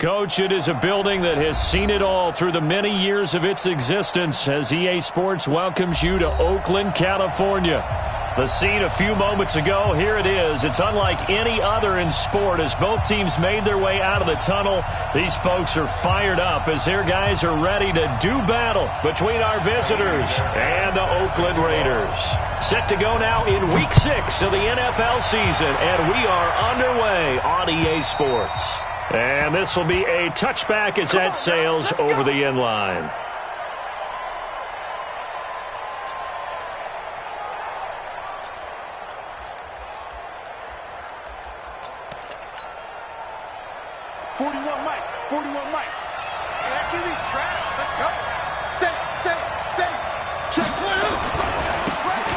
Coach, it is a building that has seen it all through the many years of its existence as EA Sports welcomes you to Oakland, California. The scene a few moments ago, here it is. It's unlike any other in sport as both teams made their way out of the tunnel. These folks are fired up as their guys are ready to do battle between our visitors and the Oakland Raiders. Set to go now in Week 6 of the NFL season, and we are underway on EA Sports. And this will be a touchback as that sails over the end line.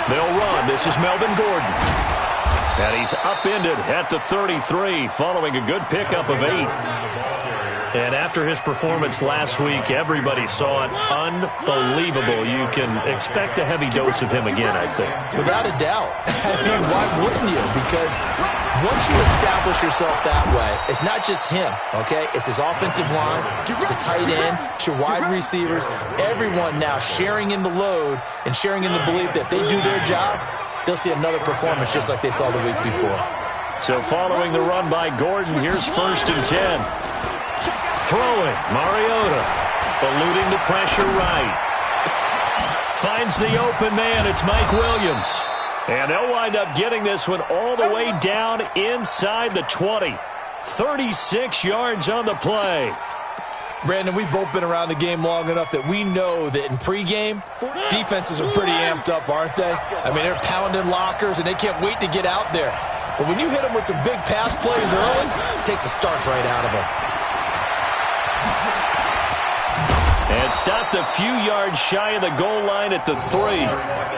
They'll run. This is Melvin Gordon. And he's upended at the 33 following a good pickup of 8. And after his performance last week, everybody saw it. Unbelievable. You can expect a heavy dose of him again, I think. Without a doubt. I mean, why wouldn't you? Because once you establish yourself that way, it's not just him, okay? It's his offensive line, it's the tight end, it's your wide receivers, everyone now sharing in the load and sharing in the belief that they do their job, they'll see another performance just like they saw the week before. So following the run by Gordon, here's 1st and 10. Throwing, Mariota, eluding the pressure right. Finds the open man, it's Mike Williams. And they'll wind up getting this one all the way down inside the 20. 36 yards on the play. Brandon, we've both been around the game long enough that we know that in pregame, defenses are pretty amped up, aren't they? I mean, they're pounding lockers, and they can't wait to get out there. But when you hit them with some big pass plays early, it takes the starch right out of them. And stopped a few yards shy of the goal line at the 3.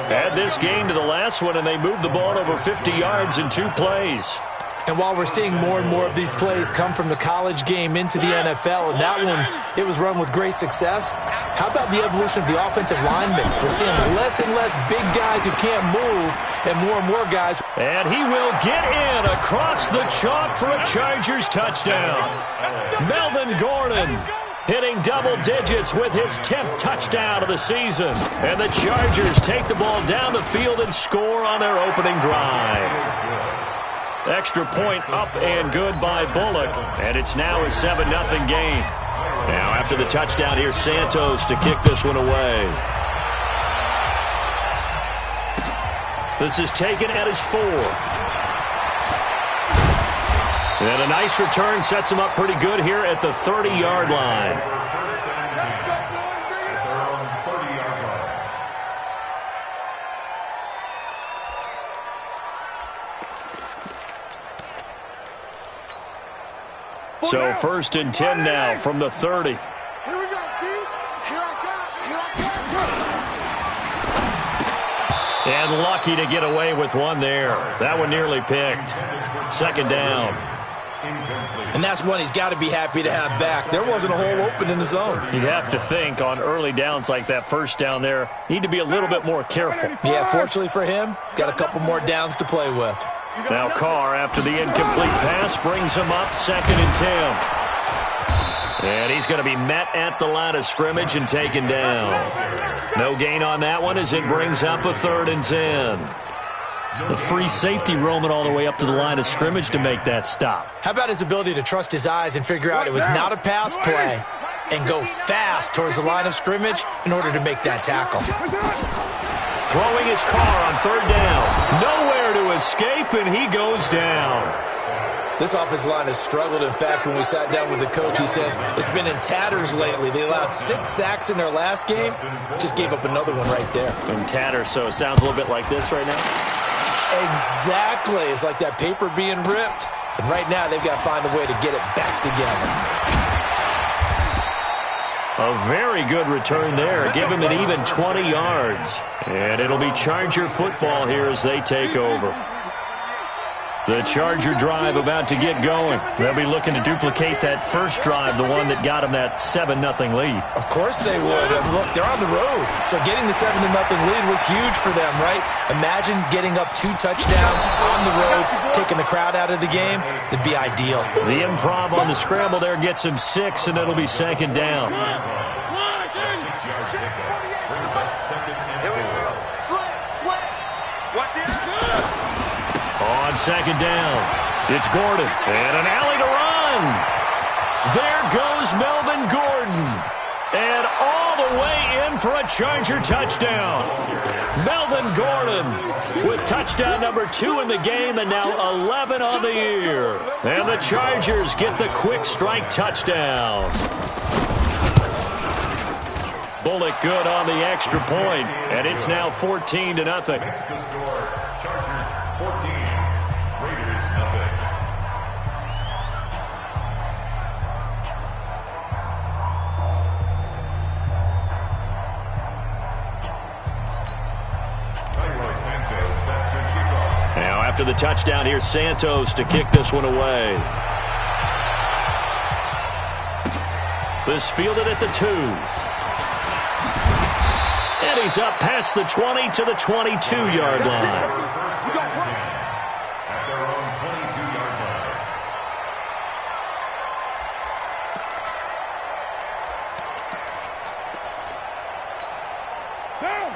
Add this game to the last one, and they moved the ball over 50 yards in 2 plays. And while we're seeing more and more of these plays come from the college game into the NFL, and that one, it was run with great success, how about the evolution of the offensive linemen? We're seeing less and less big guys who can't move and more guys. And he will get in across the chalk for a Chargers touchdown. Melvin Gordon hitting double digits with his 10th touchdown of the season. And the Chargers take the ball down the field and score on their opening drive. Extra point up and good by Bullock. And it's now a 7-0 game. Now after the touchdown, here's Santos to kick this one away. This is taken at his 4. And a nice return sets him up pretty good here at the 30-yard line. So 1st and 10 now from the 30. Here we go, D. Here I come. And lucky to get away with one there. That one nearly picked. 2nd down. And that's one he's got to be happy to have back. There wasn't a hole open in the zone. You'd have to think on early downs like that 1st down there, need to be a little bit more careful. Yeah, fortunately for him, got a couple more downs to play with. Now Carr, after the incomplete pass, brings him up 2nd and 10. And he's going to be met at the line of scrimmage and taken down. No gain on that one as it brings up a 3rd and 10. The free safety roaming all the way up to the line of scrimmage to make that stop. How about his ability to trust his eyes and figure out it was not a pass play and go fast towards the line of scrimmage in order to make that tackle. Throwing his Carr on 3rd down. Nowhere to escape, and he goes down. This offensive line has struggled. In fact, when we sat down with the coach, he said it's been in tatters lately. They allowed 6 sacks in their last game. Just gave up another one right there. In tatters, so it sounds a little bit like this right now? Exactly. It's like that paper being ripped. And right now, they've got to find a way to get it back together. A very good return there. Give him an even 20 yards. And it'll be Charger football here as they take over. The Charger drive about to get going. They'll be looking to duplicate that first drive, the one that got them that 7-0 lead. Of course they would. And look, they're on the road. So getting the 7-0 lead was huge for them, right? Imagine getting up 2 touchdowns on the road, taking the crowd out of the game. It'd be ideal. The improv on the scramble there gets him 6, and it'll be second down. On second down, it's Gordon, and an alley to run. There goes Melvin Gordon, and all the way in for a Charger touchdown. Melvin Gordon with touchdown number 2 in the game, and now 11 on the year. And the Chargers get the quick strike touchdown. Bullock good on the extra point, and it's now 14-0. Chargers 14, Raiders nothing. Now after the touchdown, here's Santos to kick this one away. This fielded at the 2. And he's up past the 20 to the 22-yard line.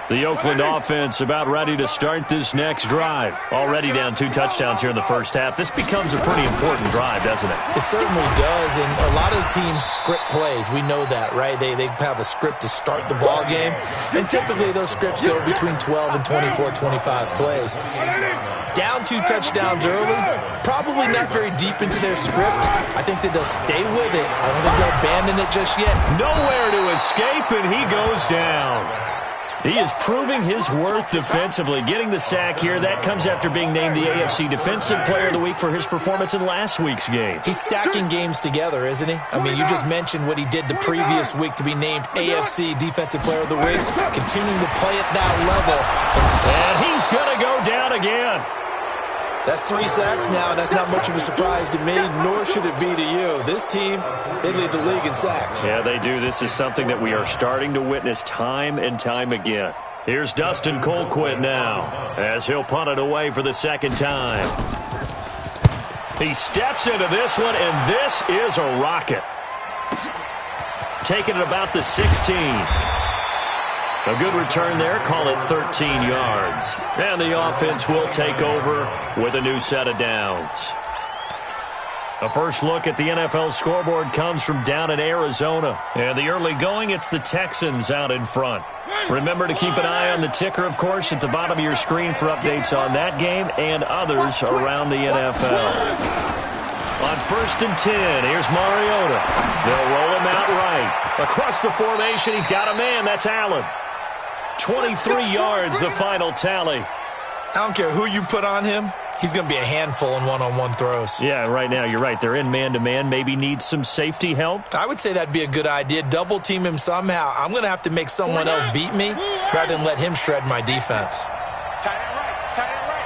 The Oakland offense about ready to start this next drive. Already down 2 touchdowns here in the first half. This becomes a pretty important drive, doesn't it? It certainly does, and a lot of the teams script plays. We know that, right? They have a script to start the ball game, and typically those scripts go between 12 and 24, 25 plays. Down 2 touchdowns early, probably not very deep into their script. I think that they'll stay with it. I don't think they'll abandon it just yet. Nowhere to escape, and he goes down. He is proving his worth defensively, getting the sack here. That comes after being named the AFC Defensive Player of the Week for his performance in last week's game. He's stacking games together, isn't he? I mean, you just mentioned what he did the previous week to be named AFC Defensive Player of the Week, continuing to play at that level. And he's going to go down again. That's 3 sacks now, and that's not much of a surprise to me, nor should it be to you. This team, they lead the league in sacks. Yeah, they do. This is something that we are starting to witness time and time again. Here's Dustin Colquitt now, as he'll punt it away for the second time. He steps into this one, and this is a rocket. Taking it about the 16. A good return there, call it 13 yards. And the offense will take over with a new set of downs. A first look at the NFL scoreboard comes from down in Arizona. And the early going, it's the Texans out in front. Remember to keep an eye on the ticker, of course, at the bottom of your screen for updates on that game and others around the NFL. On 1st and 10, here's Mariota. They'll roll him out right. Across the formation, he's got a man. That's Allen. 23 yards, the final tally. I don't care who you put on him. He's going to be a handful in one-on-one throws. Yeah, right now, you're right. They're in man-to-man. Maybe needs some safety help. I would say that'd be a good idea. Double team him somehow. I'm going to have to make someone else beat me rather than let him shred my defense. Tight end right. Tight end right.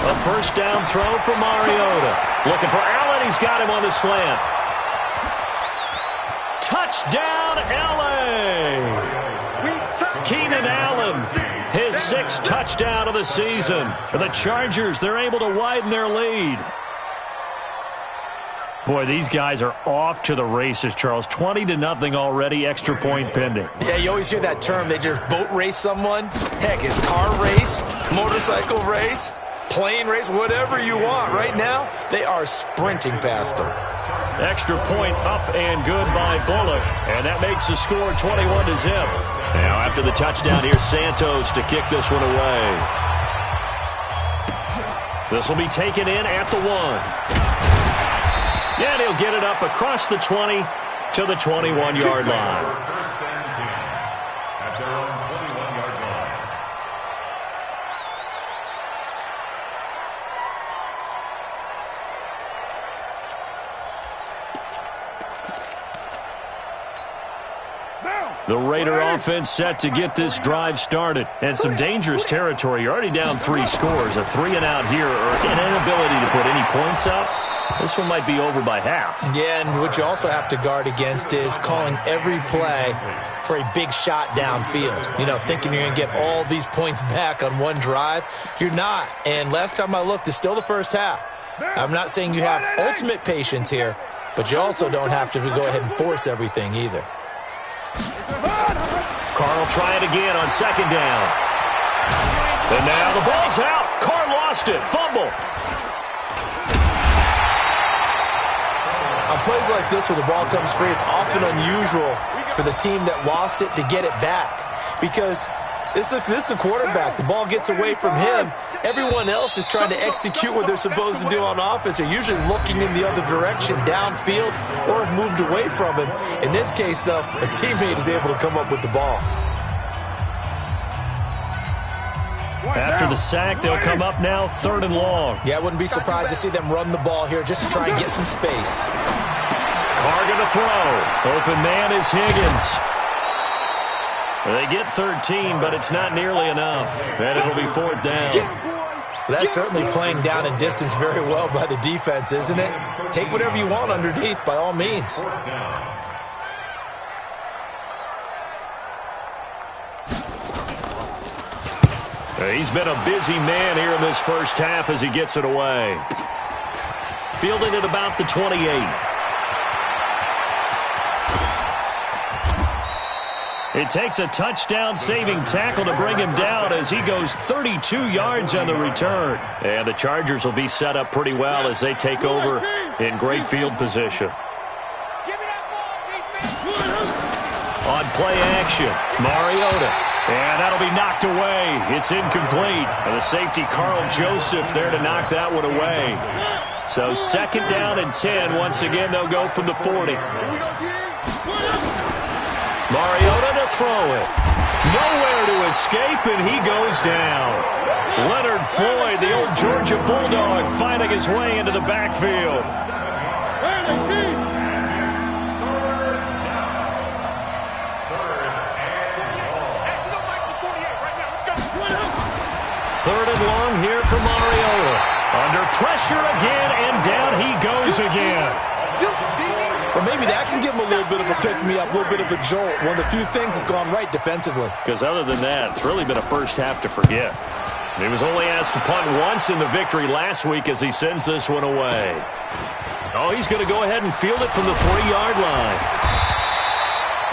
A first down throw for Mariota. Looking for Allen. He's got him on the slant. Touchdown, L.A. Keenan Allen, his 6th touchdown of the season. For the Chargers, they're able to widen their lead. Boy, these guys are off to the races, Charles. 20-0 already, extra point pending. Yeah, you always hear that term. They just boat race someone. Heck, it's car race, motorcycle race, plane race, whatever you want. Right now, they are sprinting past them. Extra point up and good by Bullock. And that makes the score 21-0. Now after the touchdown, here's Santos to kick this one away. This will be taken in at the 1. And he'll get it up across the 20 to the 21-yard line. First and 10 at their own 21-yard line. Now. The Raider offense set to get this drive started. And some dangerous territory. You're already down 3 scores. A 3-and-out here or an inability to put any points up. This one might be over by half. Yeah, and what you also have to guard against is calling every play for a big shot downfield. You know, thinking you're going to get all these points back on one drive. You're not. And last time I looked, it's still the first half. I'm not saying you have ultimate patience here, but you also don't have to go ahead and force everything either. Carr try it again on 2nd down. And now the ball's out. Carr lost it. Fumble. On plays like this where the ball comes free, it's often unusual for the team that lost it to get it back because this is a quarterback. The ball gets away from him. Everyone else is trying to execute what they're supposed to do on offense. They're usually looking in the other direction, downfield, or have moved away from him. In this case, though, a teammate is able to come up with the ball. After the sack, they'll come up now 3rd and long. Yeah, I wouldn't be surprised to see them run the ball here just to try and get some space. Carr going to throw. Open man is Higgins. They get 13, but it's not nearly enough. And it'll be 4th down. That's certainly playing down and distance very well by the defense, isn't it? Take whatever you want underneath, by all means. He's been a busy man here in this first half as he gets it away. Fielding at about the 28. It takes a touchdown-saving tackle to bring him down as he goes 32 yards on the return. And the Chargers will be set up pretty well as they take over in great field position. On play action, Mariota. And that'll be knocked away. It's incomplete. And the safety, Carl Joseph, there to knock that one away. So 2nd down and 10. Once again, they'll go from the 40. Mariota to throw it. Nowhere to escape, and he goes down. Leonard Floyd, the old Georgia Bulldog, finding his way into the backfield. 3rd and long here for Mariota. Under pressure again, and down he goes again. Well, maybe that can give him a little bit of a pick-me-up, a little bit of a jolt. One of the few things that's gone right defensively. Because other than that, it's really been a first half to forget. He was only asked to punt once in the victory last week as he sends this one away. Oh, he's going to go ahead and field it from the 3-yard line.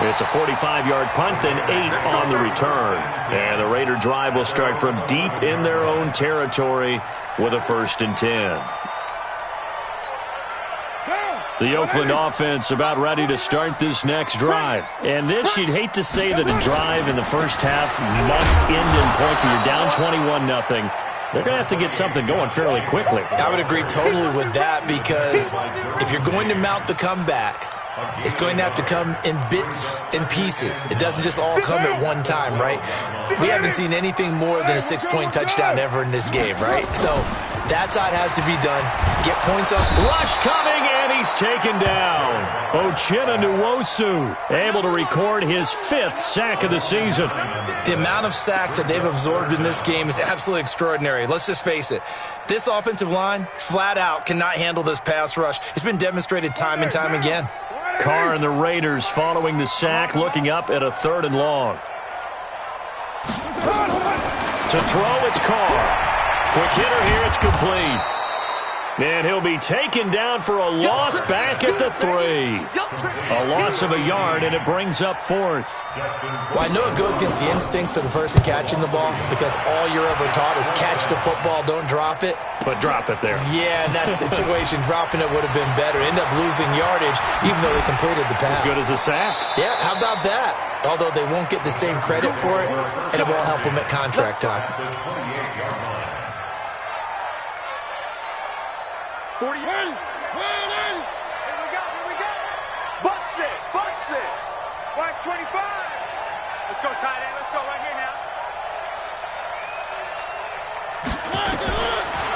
It's a 45-yard punt, then 8 on the return. And the Raider drive will start from deep in their own territory with a 1st and 10. The Oakland offense about ready to start this next drive. And this, you'd hate to say that a drive in the first half must end in points when you're down 21-0. They're going to have to get something going fairly quickly. I would agree totally with that because if you're going to mount the comeback, it's going to have to come in bits and pieces. It doesn't just all come at one time, right? We haven't seen anything more than a 6-point touchdown ever in this game, right? So that's how it has to be done. Get points up. Rush coming, and he's taken down. Uchenna Nwosu able to record his 5th sack of the season. The amount of sacks that they've absorbed in this game is absolutely extraordinary. Let's just face it. This offensive line, flat out, cannot handle this pass rush. It's been demonstrated time and time again. Carr and the Raiders following the sack, looking up at a 3rd and long. To throw, it's Carr. Quick hitter here, it's complete. And he'll be taken down for a loss back at the 3. A loss of a yard, and it brings up 4th. Well, I know it goes against the instincts of the person catching the ball because all you're ever taught is catch the football, don't drop it. But drop it there. Yeah, in that situation, dropping it would have been better. End up losing yardage, even though they completed the pass. As good as a sack. Yeah, how about that? Although they won't get the same credit for it, and it won't help them at contract time. 40. Here we go. Butts it. Watch 25. Let's go, tight end. Let's go right here now.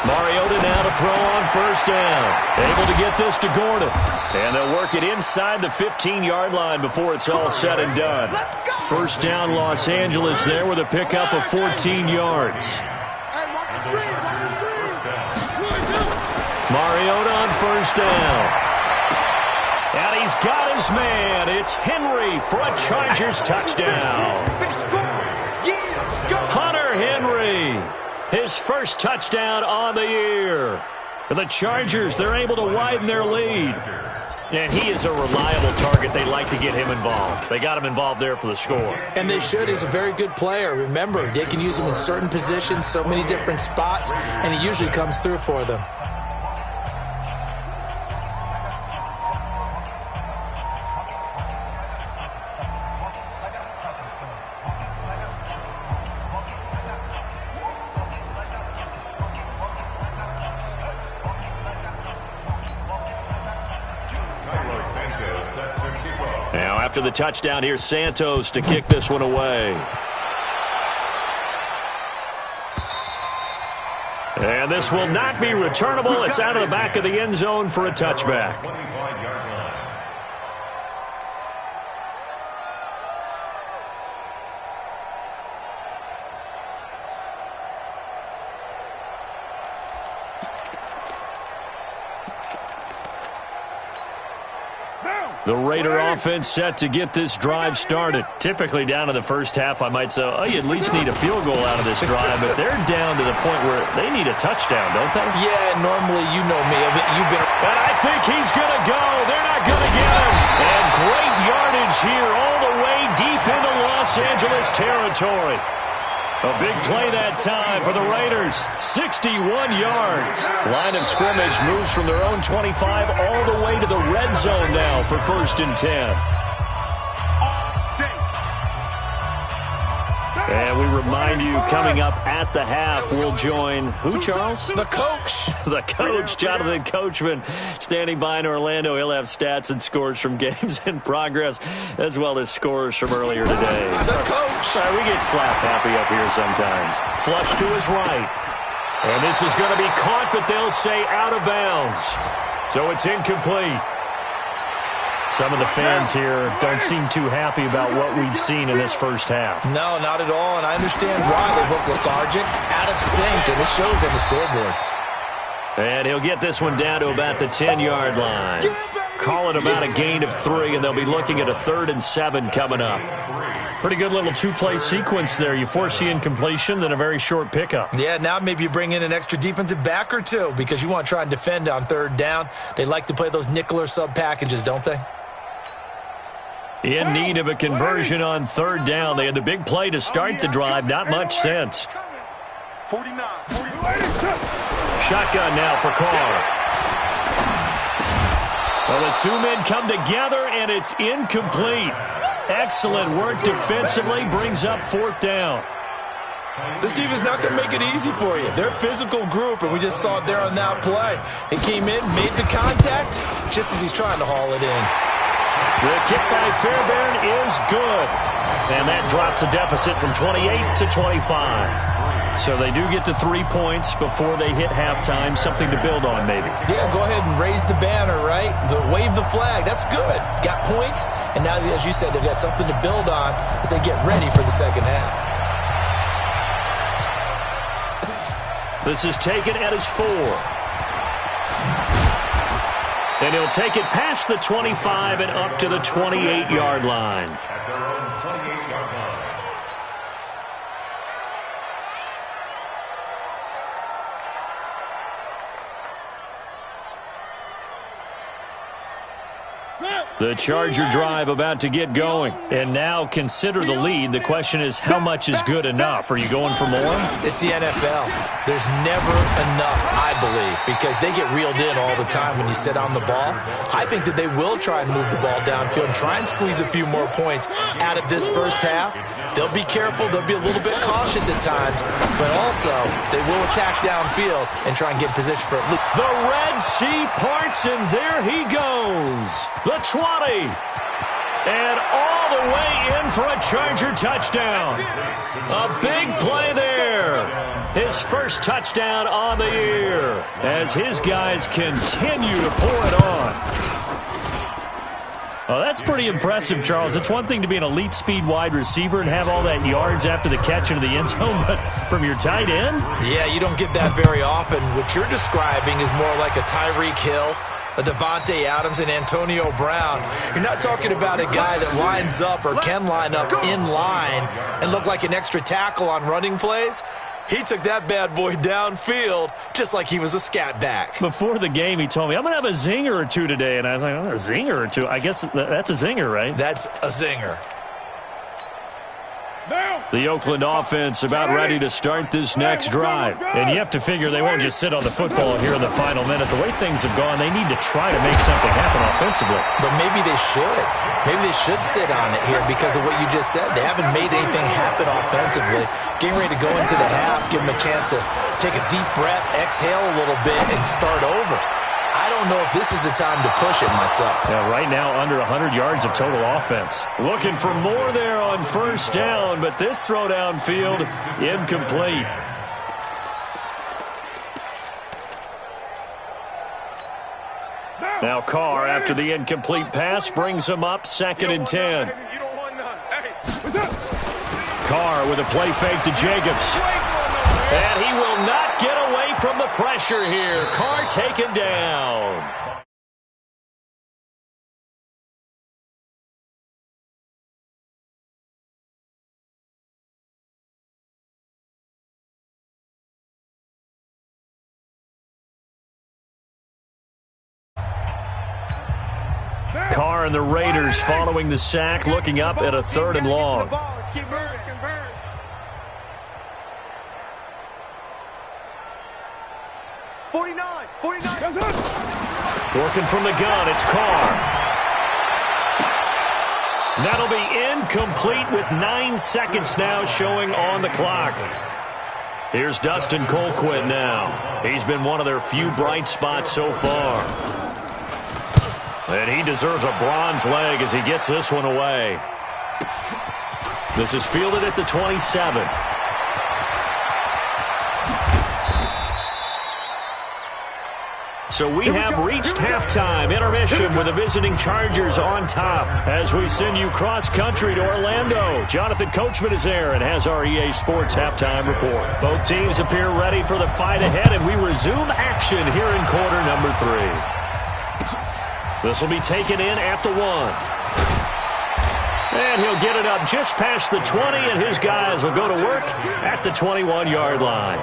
Mariota now to throw on first down. Able to get this to Gordon. And they'll work it inside the 15-yard line before it's all said and done. First down, Los Angeles there with a pickup of 14 yards. Mariota on first down. And he's got his man. It's Henry for a Chargers touchdown. Hunter Henry, his first touchdown on the year. For the Chargers, they're able to widen their lead. And he is a reliable target. They like to get him involved. They got him involved there for the score. And they should. He's a very good player. Remember, they can use him in certain positions, so many different spots, and he usually comes through for them. Now, after the touchdown, here's Santos to kick this one away. And this will not be returnable. It's out of the back of the end zone for a touchback. The Raider offense set to get this drive started. Typically down to the first half, I might say, oh, you at least need a field goal out of this drive, but they're down to the point where they need a touchdown, don't they? Yeah, normally, you know me. You've been... And I think he's going to go. They're not going to get him. And great yardage here all the way deep into Los Angeles territory. A big play that time for the Raiders. 61 yards. Line of scrimmage moves from their own 25 all the way to the red zone now for 1st and 10. And we remind you, coming up at the half, we'll join who, Charles? The coach. The coach, Jonathan Coachman, standing by in Orlando. He'll have stats and scores from games in progress, as well as scores from earlier today. The coach. We get slap happy up here sometimes. Flush to his right. And this is going to be caught, but they'll say out of bounds. So it's incomplete. Some of the fans here don't seem too happy about what we've seen in this first half. No, not at all, and I understand why. They look lethargic, out of sync, and this shows on the scoreboard. And he'll get this one down to about the 10-yard line. Call it about a gain of 3, and they'll be looking at a 3rd and 7 coming up. Pretty good little two-play sequence there. You force the incompletion, then a very short pickup. Yeah, now maybe you bring in an extra defensive back or two because you want to try and defend on 3rd down. They like to play those nickel or sub packages, don't they? In need of a conversion on 3rd down. They had the big play to start the drive. Not much sense. 49. Shotgun now for Carr. Well, the two men come together, and it's incomplete. Excellent work defensively. Brings up 4th down. This defense is not going to make it easy for you. They're a physical group, and we just saw it there on that play. He came in, made the contact, just as he's trying to haul it in. The kick by Fairbairn is good. And that drops a deficit from 28 to 25. So they do get the 3 points before they hit halftime. Something to build on, maybe. Yeah, go ahead and raise the banner, right? Wave the flag. That's good. Got points. And now, as you said, they've got something to build on as they get ready for the second half. This is taken at his 4. And he'll take it past the 25 and up to the 28-yard line. At their own 28-yard line. The Charger drive about to get going. And now consider the lead. The question is, how much is good enough? Are you going for more? It's the NFL. There's never enough, I believe, because they get reeled in all the time when you sit on the ball. I think that they will try and move the ball downfield and try and squeeze a few more points out of this first half. They'll be careful. They'll be a little bit cautious at times, but also they will attack downfield and try and get in position for at least. The Red Sea parts, and there he goes. The 20. And all the way in for a Charger touchdown. A big play there. His first touchdown on the year as his guys continue to pour it on. Oh, that's pretty impressive, Charles. It's one thing to be an elite speed wide receiver and have all that yards after the catch into the end zone, but from your tight end? Yeah, you don't get that very often. What you're describing is more like a Tyreek Hill, a Devontae Adams, and Antonio Brown. You're not talking about a guy that lines up or can line up in line and look like an extra tackle on running plays. He took that bad boy downfield just like he was a scat back. Before the game, he told me, I'm going to have a zinger or two today. And I was like, oh, a zinger or two? I guess that's a zinger, right? That's a zinger. The Oakland offense about ready to start this next drive. And you have to figure they won't just sit on the football here in the final minute. The way things have gone, they need to try to make something happen offensively. But maybe they should. Maybe they should sit on it here because of what you just said. They haven't made anything happen offensively. Getting ready to go into the half, give them a chance to take a deep breath, exhale a little bit, and start over. I don't know if this is the time to push it myself. Yeah, right now under 100 yards of total offense. Looking for more there on first down, but this throw downfield incomplete. Now Carr, after the incomplete pass, brings him up 2nd and 10. Carr with a play fake to Jacobs. And he will not get away from the pressure here. Carr taken down. Carr and the Raiders following the sack, looking up at a 3rd and long. Let's keep moving. 49. Working from the gun, it's Carr. That'll be incomplete with 9 seconds now showing on the clock. Here's Dustin Colquitt now. He's been one of their few bright spots so far. And he deserves a bronze leg as he gets this one away. This is fielded at the 27. So we have reached halftime intermission with the visiting Chargers on top as we send you cross-country to Orlando. Jonathan Coachman is there and has our EA Sports halftime report. Both teams appear ready for the fight ahead, and we resume action here in quarter number 3. This will be taken in at the 1. And he'll get it up just past the 20, and his guys will go to work at the 21-yard line.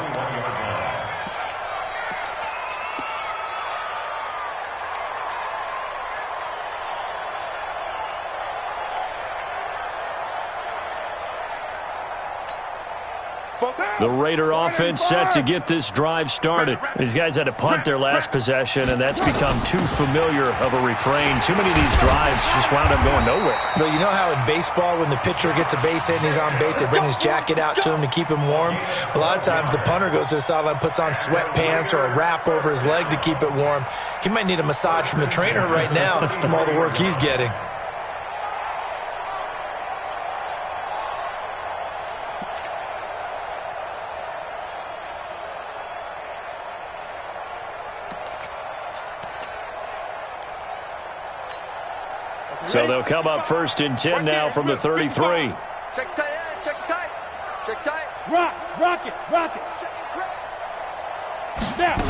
The Raider offense set to get this drive started. These guys had to punt their last possession, and that's become too familiar of a refrain. Too many of these drives just wound up going nowhere. But you know how in baseball, when the pitcher gets a base hit and he's on base, they bring his jacket out to him to keep him warm? A lot of times the punter goes to the sideline, puts on sweatpants or a wrap over his leg to keep it warm. He might need a massage from the trainer right now from all the work he's getting. So they'll come up 1st and 10 now from the 33. Check tight, check tight, check tight. Rock it. Snap.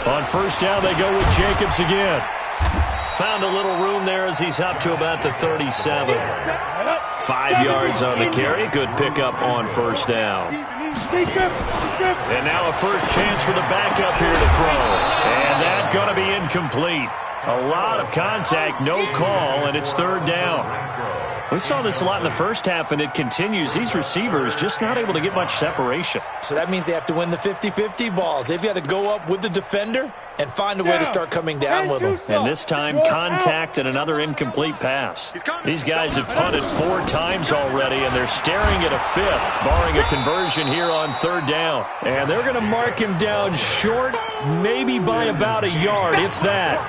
On 1st down, they go with Jacobs again. Found a little room there as he's up to about the 37. 5 yards on the carry. Good pickup on 1st down. And now a first chance for the backup here to throw. And that's going to be incomplete. A lot of contact, no call, and it's 3rd down. We saw this a lot in the first half, and it continues. These receivers just not able to get much separation. So that means they have to win the 50-50 balls. They've got to go up with the defender and find a way to start coming down with them. And this time, contact and another incomplete pass. These guys have punted 4 times already, and they're staring at a 5th, barring a conversion here on 3rd down. And they're going to mark him down short, maybe by about a yard, if that.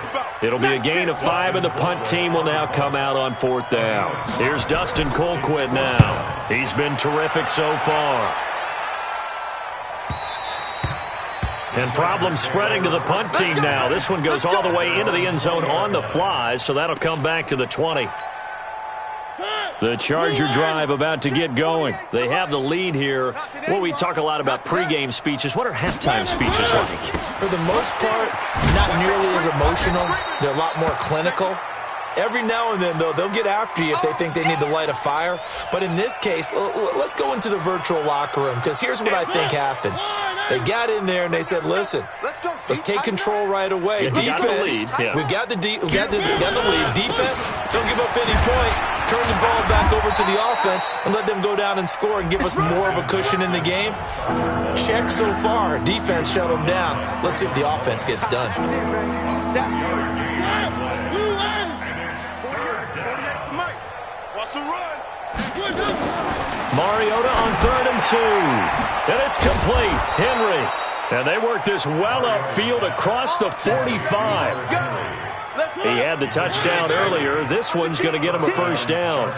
It'll be a gain of 5, and the punt team will now come out on 4th down. Here's Dustin Colquitt now. He's been terrific so far. And problems spreading to the punt team now. This one goes all the way into the end zone on the fly, so that'll come back to the 20. The Charger drive about to get going. They have the lead here. Well, we talk a lot about pregame speeches. What are halftime speeches like? For the most part, not nearly as emotional. They're a lot more clinical. Every now and then, though, they'll get after you if they think they need to light a fire. But in this case, let's go into the virtual locker room, because here's what I think happened. They got in there and they said, listen, let's take control right away. Yeah, Defense, we've got the lead. Defense, don't give up any points. Turn the ball back over to the offense and let them go down and score and give us more of a cushion in the game. Check so far. Defense shut them down. Let's see if the offense gets done. Mariota on 3rd and 2. And it's complete. Henry. And they work this well upfield across the 45. He had the touchdown earlier. This one's going to get him a first down.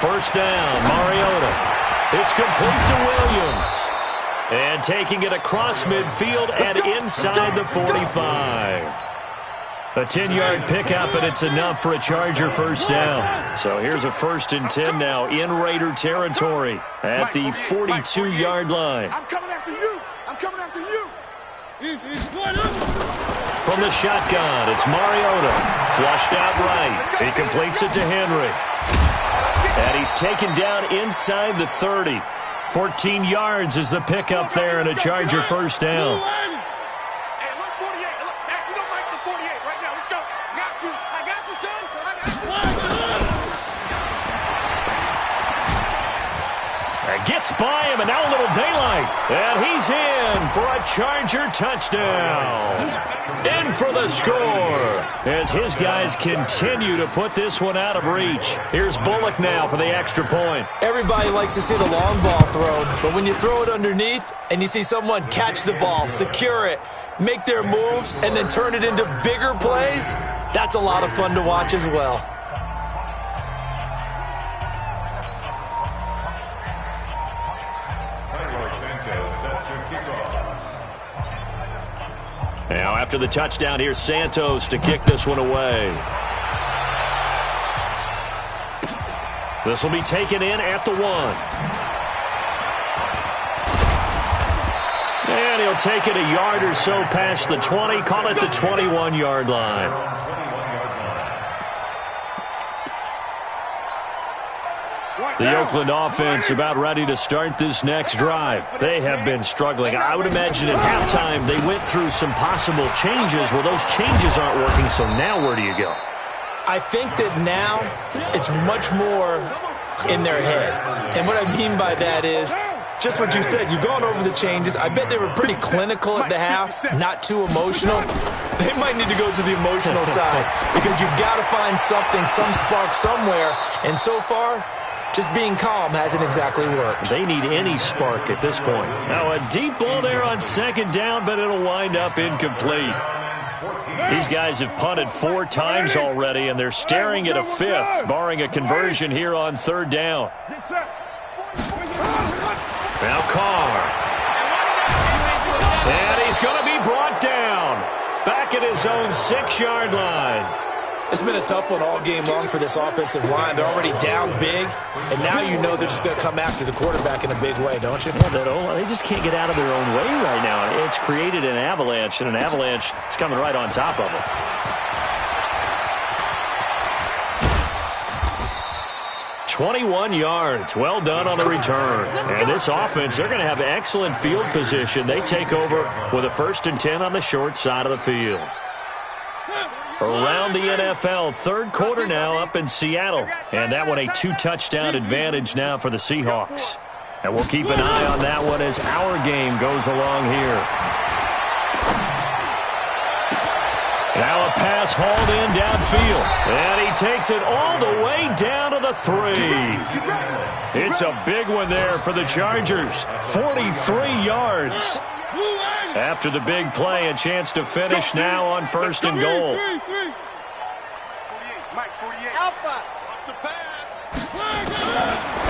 First down, Mariota. It's complete to Williams. And taking it across midfield and inside the 45. A 10-yard pickup, and it's enough for a Charger first down. So here's a 1st and 10 now in Raider territory at the 42-yard line. I'm coming after you. I'm coming after you. From the shotgun, it's Mariota. Flushed out right. He completes it to Henry. And he's taken down inside the 30. 14 yards is the pickup there, and a Charger first down. Gets by him, and now a little daylight. And he's in for a Charger touchdown. In for the score as his guys continue to put this one out of reach. Here's Bullock now for the extra point. Everybody likes to see the long ball thrown, but when you throw it underneath and you see someone catch the ball, secure it, make their moves, and then turn it into bigger plays, that's a lot of fun to watch as well. Now after the touchdown, here's Santos to kick this one away. This will be taken in at the 1. And he'll take it a yard or so past the 20, call it the 21-yard line. The Oakland offense about ready to start this next drive. They have been struggling. I would imagine at halftime they went through some possible changes. Well, those changes aren't working, so now where do you go? I think that now it's much more in their head. And what I mean by that is just what you said. You've gone over the changes. I bet they were pretty clinical at the half, not too emotional. They might need to go to the emotional side because you've got to find something, some spark somewhere. And so far, just being calm hasn't exactly worked. They need any spark at this point. Now a deep ball there on 2nd down, but it'll wind up incomplete. These guys have punted 4 times already, and they're staring at a 5th, barring a conversion here on 3rd down. Now Carr. And he's going to be brought down. Back at his own 6-yard line. It's been a tough one all game long for this offensive line. They're already down big, and now you know they're just going to come after the quarterback in a big way, don't you? Well, they just can't get out of their own way right now. It's created an avalanche, and an avalanche is coming right on top of them. "21 yards. Well done on the return. And this offense, they're going to have excellent field position. They take over with a 1st and 10 on the short side of the field. Around the NFL, 3rd quarter now up in Seattle. And that one a 2-touchdown advantage now for the Seahawks. And we'll keep an eye on that one as our game goes along here. Now a pass hauled in downfield. And he takes it all the way down to the 3. It's a big one there for the Chargers. 43 yards. After the big play, a chance to finish now on 1st and goal. 48, Mike, 48. Alpha. Watch the pass.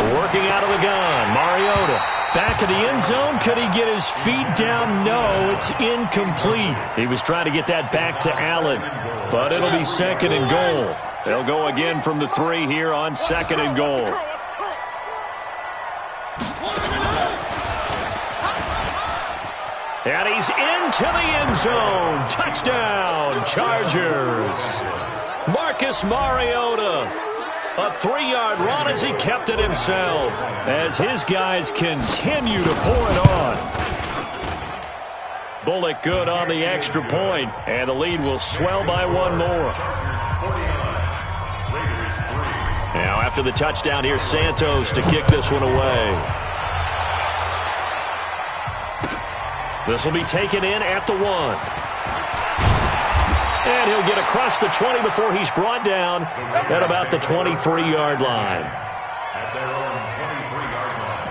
Working out of the gun, Mariota. Back in the end zone. Could he get his feet down? No, it's incomplete. He was trying to get that back to Allen, but it'll be 2nd and goal. They'll go again from the 3 here on 2nd and goal. And he's into the end zone. Touchdown, Chargers. Marcus Mariota. A 3-yard run as he kept it himself, as his guys continue to pour it on. Bullock good on the extra point, and the lead will swell by 1 more. Now after the touchdown, here's Santos to kick this one away. This will be taken in at the 1. And he'll get across the 20 before he's brought down at about the 23-yard line. At their own 23-yard line.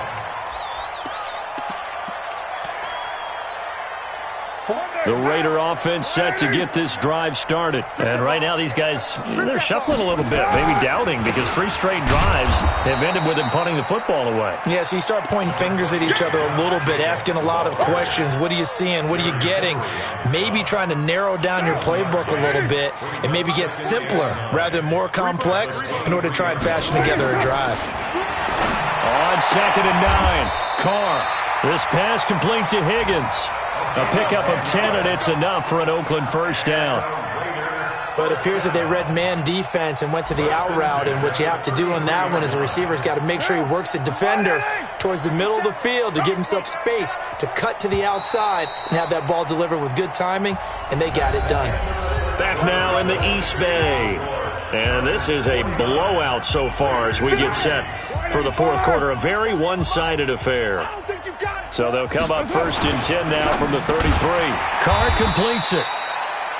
The Raider offense set to get this drive started. And right now these guys, they're shuffling a little bit, maybe doubting, because 3 straight drives have ended with them punting the football away. Yeah, so you start pointing fingers at each other a little bit, asking a lot of questions. What are you seeing? What are you getting? Maybe trying to narrow down your playbook a little bit and maybe get simpler rather than more complex in order to try and fashion together a drive. On 2nd and 9, Carr. This pass complete to Higgins. A pickup of 10, and it's enough for an Oakland first down. But it appears that they read man defense and went to the out route, and what you have to do on that one is the receiver's got to make sure he works the defender towards the middle of the field to give himself space to cut to the outside and have that ball delivered with good timing, and they got it done. Back now in the East Bay. And this is a blowout so far as we get set for the 4th quarter. A very one-sided affair. So they'll come up 1st and 10 now from the 33. Carr completes it.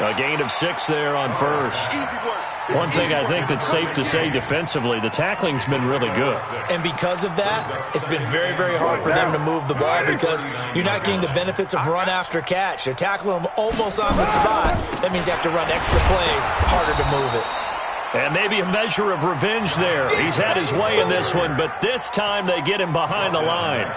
A gain of 6 there on 1st. One thing I think that's safe to say defensively, the tackling's been really good. And because of that, it's been very, very hard for them to move the ball because you're not getting the benefits of run after catch. They're tackling them almost on the spot. That means you have to run extra plays, harder to move it. And maybe a measure of revenge there. He's had his way in this one, but this time they get him behind the line.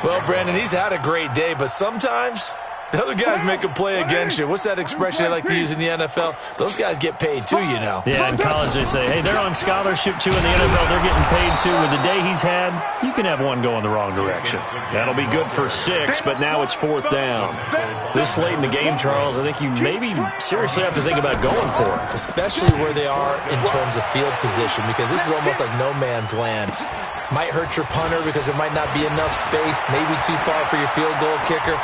Well, Brandon, he's had a great day, but sometimes the other guys make a play against you. What's that expression they like to use in the NFL? Those guys get paid too, you know. Yeah, in college they say, hey, they're on scholarship too. In the NFL, they're getting paid too. With the day he's had, you can have one go in the wrong direction. That'll be good for 6, but now it's 4th down. This late in the game, Charles, I think you maybe seriously have to think about going for it. Especially where they are in terms of field position, because this is almost like no man's land. Might hurt your punter because there might not be enough space, maybe too far for your field goal kicker.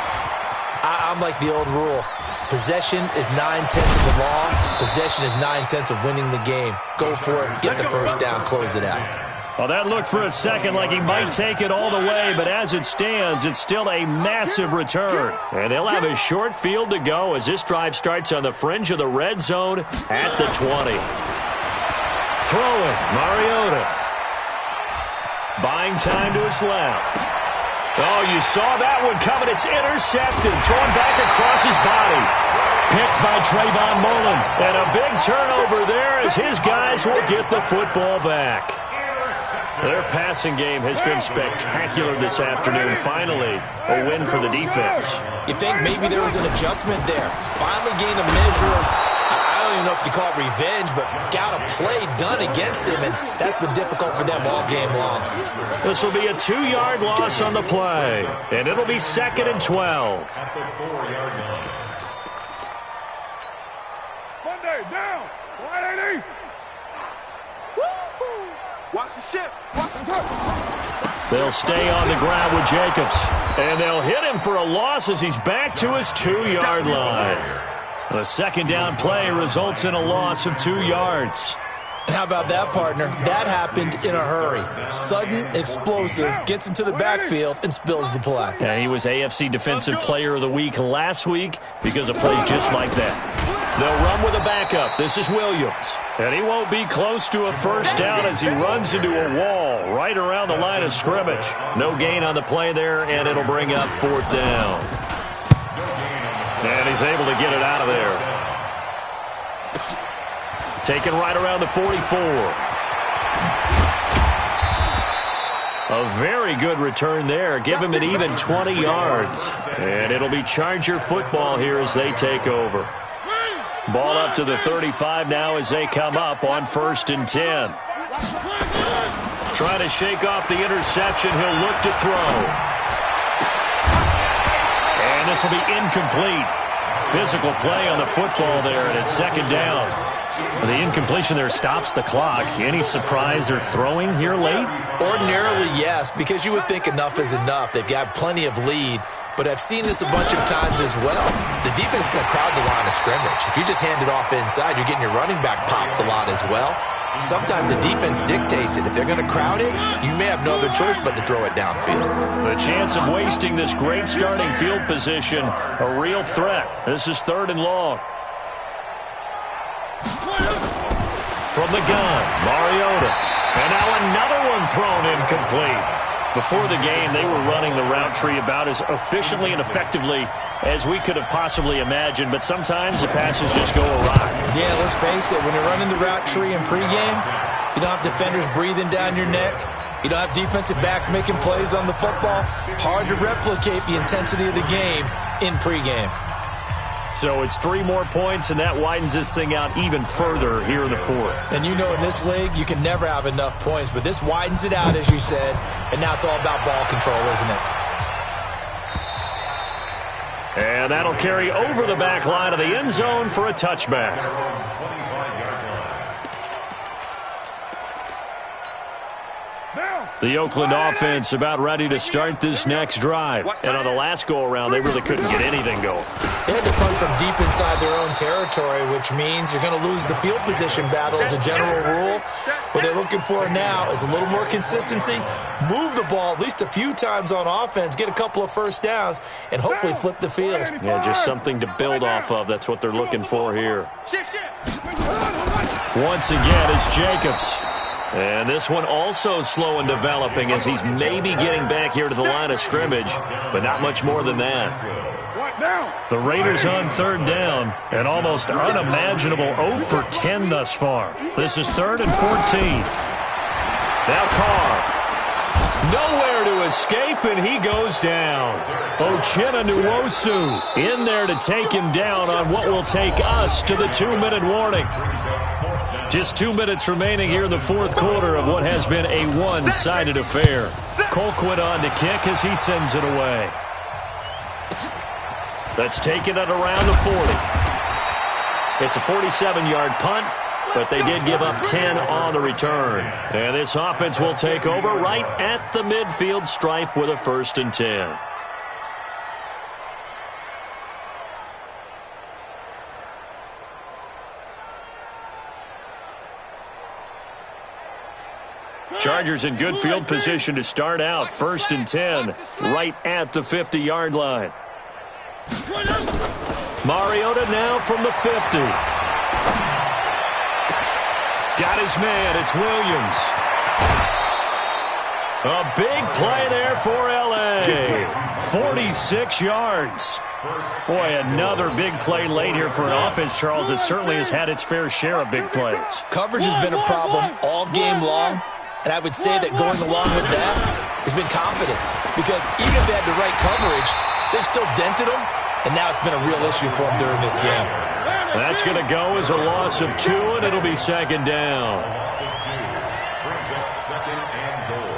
I'm like the old rule. Possession is 9/10 of the law. Possession is 9/10 of winning the game. Go for it. Get the first down. Close it out. Well, that looked for a second like he might take it all the way, but as it stands, it's still a massive return. And they'll have a short field to go as this drive starts on the fringe of the red zone at the 20. Throwing, Mariota. Buying time to his left. Oh, you saw that one coming. It's intercepted. Thrown back across his body. Picked by Trayvon Mullen. And a big turnover there as his guys will get the football back. Their passing game has been spectacular this afternoon. Finally, a win for the defense. You think maybe there was an adjustment there. Finally gained a measure of, I don't even know if you call it revenge, but got a play done against him, and that's been difficult for them all game long. This will be a 2-yard loss on the play, and it'll be 2nd and 12. At the 4-yard line. Monday, down. 180. Watch the ship. Watch the turf. They'll stay on the ground with Jacobs, and they'll hit him for a loss as he's back to his 2-yard line. The 2nd down play results in a loss of 2 yards. How about that, partner? That happened in a hurry. Sudden, explosive, gets into the backfield, and spills the play. And he was AFC Defensive Player of the Week last week because of plays just like that. They'll run with a backup. This is Williams. And he won't be close to a first down as he runs into a wall right around the line of scrimmage. No gain on the play there, and it'll bring up 4th down. And he's able to get it out of there. Taken right around the 44. A very good return there. Give him an even 20 yards. And it'll be Charger football here as they take over. Ball up to the 35 now as they come up on 1st and 10. Trying to shake off the interception. He'll look to throw. And this will be incomplete. Physical play on the football there, and it's 2nd down. The incompletion there stops the clock. Any surprise they're throwing here late? Ordinarily, yes, because you would think enough is enough. They've got plenty of lead, but I've seen this a bunch of times as well. The defense is going to crowd the line of scrimmage. If you just hand it off inside, you're getting your running back popped a lot as well. Sometimes the defense dictates it. If they're going to crowd it, you may have no other choice but to throw it downfield. The chance of wasting this great starting field position, a real threat. This is 3rd and long. From the gun, Mariota. And now another one thrown incomplete. Before the game, they were running the route tree about as efficiently and effectively as we could have possibly imagined, but sometimes the passes just go awry. Yeah, let's face it, when you're running the route tree in pregame, you don't have defenders breathing down your neck. You don't have defensive backs making plays on the football. Hard to replicate the intensity of the game in pregame. So it's 3 more points, and that widens this thing out even further here in the 4th. And you know in this league, you can never have enough points, but this widens it out, as you said, and now it's all about ball control, isn't it? And that'll carry over the back line of the end zone for a touchback. The Oakland offense about ready to start this next drive. And on the last go-around, they really couldn't get anything going. They had to punt from deep inside their own territory, which means you're going to lose the field position battle as a general rule. What they're looking for now is a little more consistency, move the ball at least a few times on offense, get a couple of first downs, and hopefully flip the field. Yeah, just something to build off of. That's what they're looking for here. Once again, it's Jacobs. And this one also slow in developing as he's maybe getting back here to the line of scrimmage, but not much more than that. The Raiders on 3rd down, an almost unimaginable 0 for 10 thus far. This is 3rd and 14. Now Carr. Nowhere to escape, and he goes down. Uchenna Nwosu in there to take him down on what will take us to the 2-minute warning. Just 2 minutes remaining here in the 4th quarter of what has been a one-sided affair. Colquitt on to kick as he sends it away. That's taken at around the 40. It's a 47-yard punt, but they did give up 10 on the return. And this offense will take over right at the midfield stripe with a 1st and 10. Chargers in good field position to start out. 1st and 10, right at the 50-yard line. Mariota now from the 50. Got his man. It's Williams. A big play there for L.A. 46 yards. Boy, another big play late here for an offense, Charles, that certainly has had its fair share of big plays. Coverage has been a problem all game long. And I would say that going along with that has been confidence. Because even if they had the right coverage, they've still dented them. And now it's been a real issue for them during this game. That's going to go as a loss of 2, and it'll be 2nd down. Brings up 2nd and goal.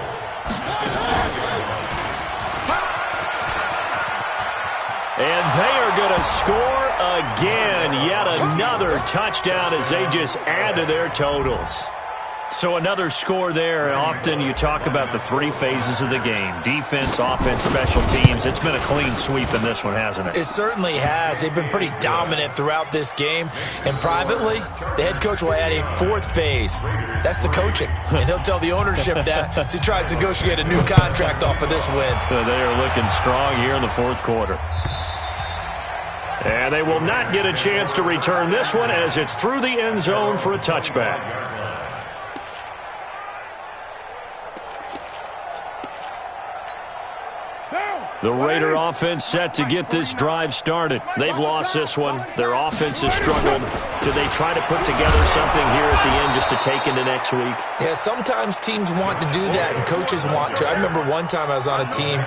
And they are going to score again. Yet another touchdown as they just add to their totals. So another score there. Often you talk about the 3 phases of the game. Defense, offense, special teams. It's been a clean sweep in this one, hasn't it? It certainly has. They've been pretty dominant throughout this game. And privately, the head coach will add a 4th phase. That's the coaching. And he'll tell the ownership that as he tries to negotiate a new contract off of this win. They are looking strong here in the 4th quarter. And they will not get a chance to return this one as it's through the end zone for a touchback. The Raider offense set to get this drive started. They've lost this one. Their offense has struggled. Do they try to put together something here at the end just to take into next week? Yeah, sometimes teams want to do that and coaches want to. I remember one time I was on a team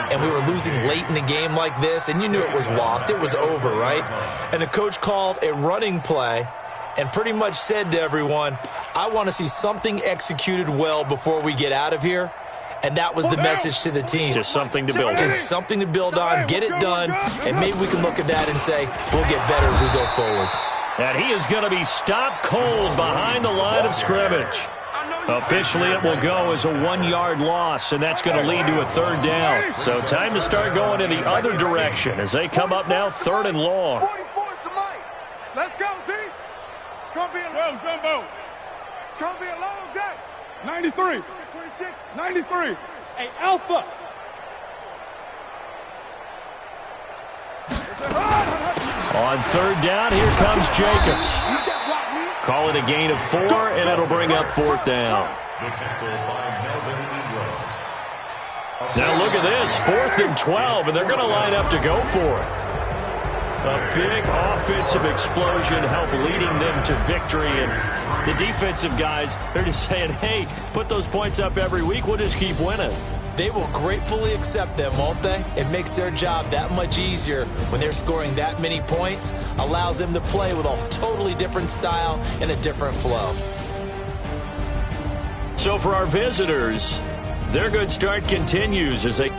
and we were losing late in the game like this, and you knew it was lost. It was over, right? And the coach called a running play and pretty much said to everyone, I want to see something executed well before we get out of here. And that was the message to the team. Just something to build on. Just something to build on, get it done, and maybe we can look at that and say, we'll get better as we go forward. And he is going to be stopped cold behind the line of scrimmage. Officially, it will go as a 1-yard loss, and that's going to lead to a 3rd down. So time to start going in the other direction as they come up now 3rd and long. 44's the mic. Let's go, D. It's going to be a long day. It's going to be a long day. 93. 26. 93. Hey, Alpha. On 3rd down, here comes Jacobs. Call it a gain of 4, and it'll bring up 4th down. Now look at this, 4th and 12, and they're going to line up to go for it. A big offensive explosion helped leading them to victory, and the defensive guys, they're just saying, hey, put those points up every week, we'll just keep winning. They will gratefully accept them, won't they? It makes their job that much easier when they're scoring that many points, allows them to play with a totally different style and a different flow. So for our visitors, their good start continues as they